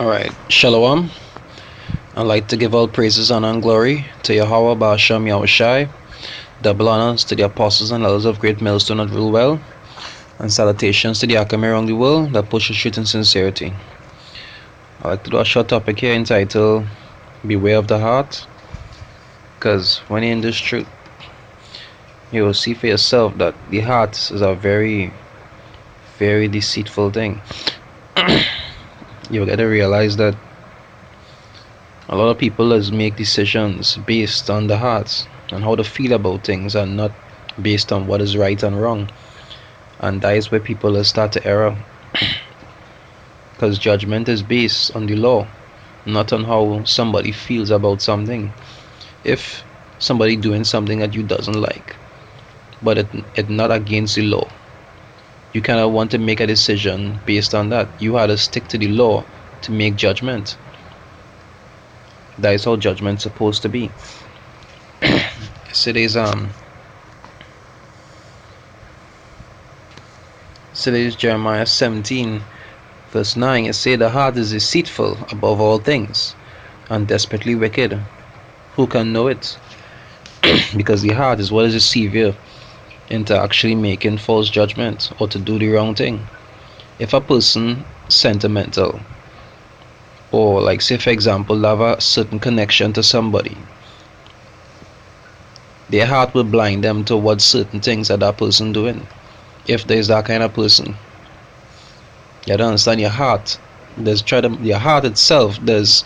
Alright, Shalom. I'd like to give all praises, honor, and glory to Yahweh Ba'Shem Yahushai, double honors to the apostles and elders of Great Millstone that rule well, and salutations to the Akame around the world that push the truth in sincerity. I'd like to do a short topic here entitled Beware of the Heart, because when you're in this truth, you will see for yourself that the heart is a very, very deceitful thing. You'll get to realize that a lot of people just make decisions based on the heart and how they feel about things and not based on what is right and wrong. And that is where people start to error. Because judgment is based on the law, not on how somebody feels about something. If somebody doing something that you doesn't like, but it not against the law, you kind of want to make a decision based on that. You had to stick to the law to make judgment. That is how judgment's supposed to be. Today's Jeremiah 17 verse 9. It say the heart is deceitful above all things and desperately wicked. Who can know it? Because the heart is what is deceive you into actually making false judgment or to do the wrong thing. If a person sentimental, or like say for example have a certain connection to somebody, their heart will blind them towards certain things that person doing. If there's that kind of person, you don't understand. Your heart your heart itself does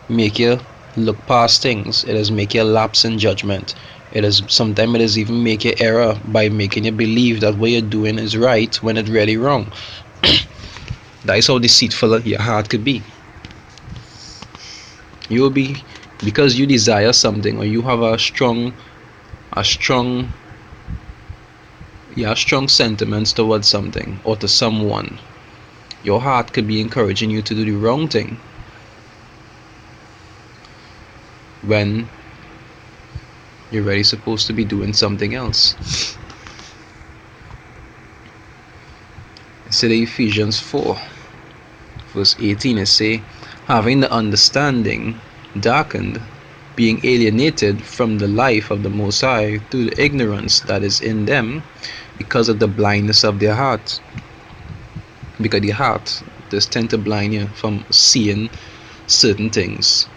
make you look past things. It does make you lapse in judgment. It is sometimes it does even make you error by making you believe that what you're doing is right when it's really wrong. That is how deceitful your heart could be. You will be, because you desire something or you have a strong sentiments towards something or to someone, your heart could be encouraging you to do the wrong thing when you're really supposed to be doing something else. It's in Ephesians 4 verse 18. It say, having the understanding darkened, being alienated from the life of the Most High through the ignorance that is in them because of the blindness of their heart. Because the heart just tend to blind you from seeing certain things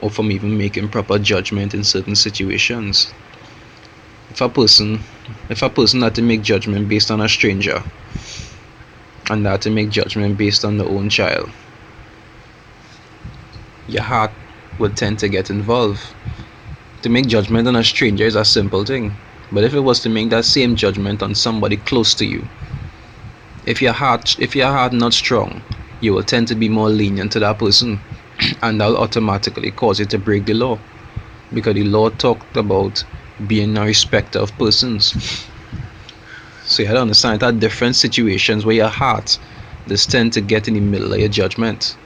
or from even making proper judgment in certain situations. If a person had to make judgment based on a stranger and not to make judgment based on their own child, your heart would tend to get involved. To make judgment on a stranger is a simple thing, but if it was to make that same judgment on somebody close to you, if your heart not strong, you will tend to be more lenient to that person, and that will automatically cause you to break the law, because the law talked about being a respecter of persons. So you have to understand that different situations where your heart just tend to get in the middle of your judgment,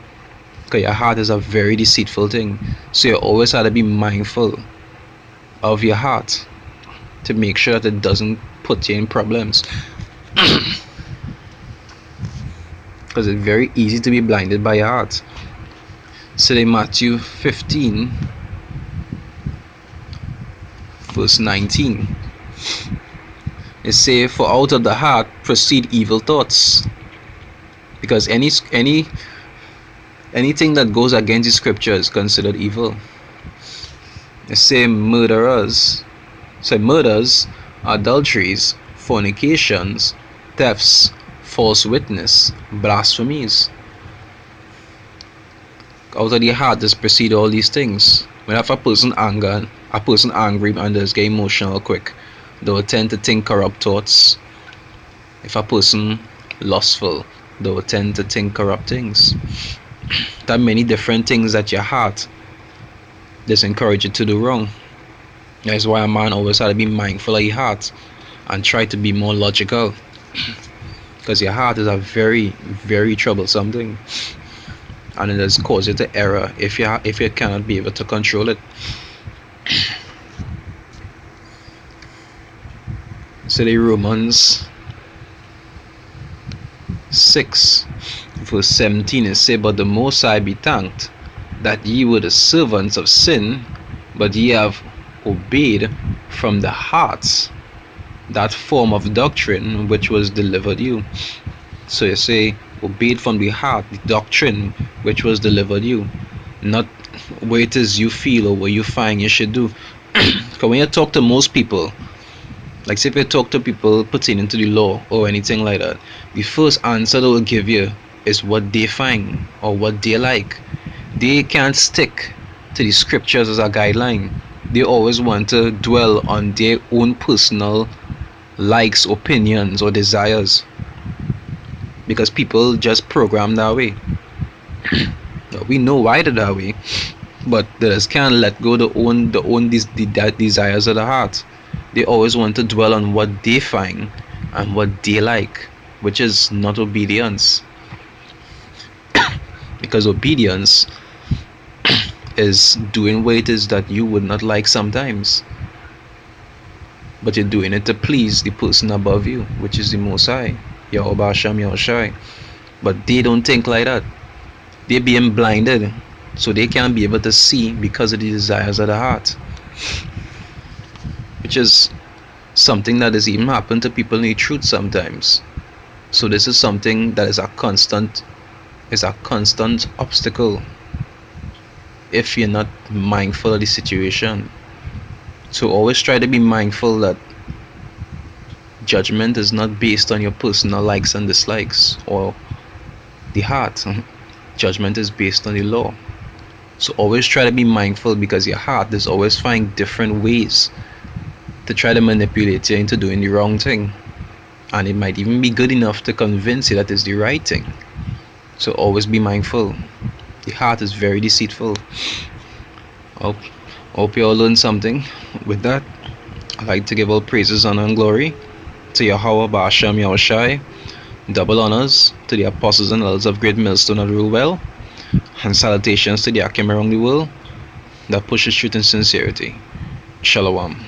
because your heart is a very deceitful thing. So you always have to be mindful of your heart to make sure that it doesn't put you in problems. Because it's very easy to be blinded by your heart. So in Matthew 15 verse 19, it says, for out of the heart proceed evil thoughts. Because anything that goes against the scripture is considered evil. It says murders, adulteries, fornications, thefts, false witness, blasphemies. Out of the heart just proceed all these things. When a person angry and just get emotional quick, they will tend to think corrupt thoughts. If a person lustful, they will tend to think corrupt things. There are many different things that your heart just encourage you to do wrong. That's why a man always has to be mindful of your heart and try to be more logical. Because your heart is a very, very troublesome thing, and it does cause you to error if you cannot be able to control it. So the Romans 6 verse 17 it say, but the Most High be thanked, that ye were the servants of sin, but ye have obeyed from the hearts that form of doctrine which was delivered you. So you say, obeyed from the heart, the doctrine which was delivered you, not what it is you feel or what you find you should do. Because when you talk to most people, like say if you talk to people pertaining to the law or anything like that, the first answer they will give you is what they find or what they like. They can't stick to the scriptures as a guideline. They always want to dwell on their own personal likes, opinions, or desires, because people just program that way. We know why they're that way, but they just can't let go the desires of the heart. They always want to dwell on what they find and what they like, which is not obedience. Because obedience is doing what it is that you would not like sometimes, but you're doing it to please the person above you, which is the Most High, Yahweh Hashem Yahushai. But they don't think like that. They're being blinded, so they can't be able to see because of the desires of the heart, which is something that has even happened to people in the truth sometimes. So this is something that is a constant obstacle if you're not mindful of the situation. So always try to be mindful that judgment is not based on your personal likes and dislikes or the heart. Judgment is based on the law. So always try to be mindful, because your heart is always find different ways to try to manipulate you into doing the wrong thing, and it might even be good enough to convince you that it's the right thing. So always be mindful. The heart is very deceitful. Hope you all learned something. With that, I'd like to give all praises, honor, and glory to Yahweh Ba'ashem Yahushai. Double honors to the apostles and elders of Great Millstone of the Rule Well, and salutations to the Akim around the world that pushes truth and sincerity. Shalom.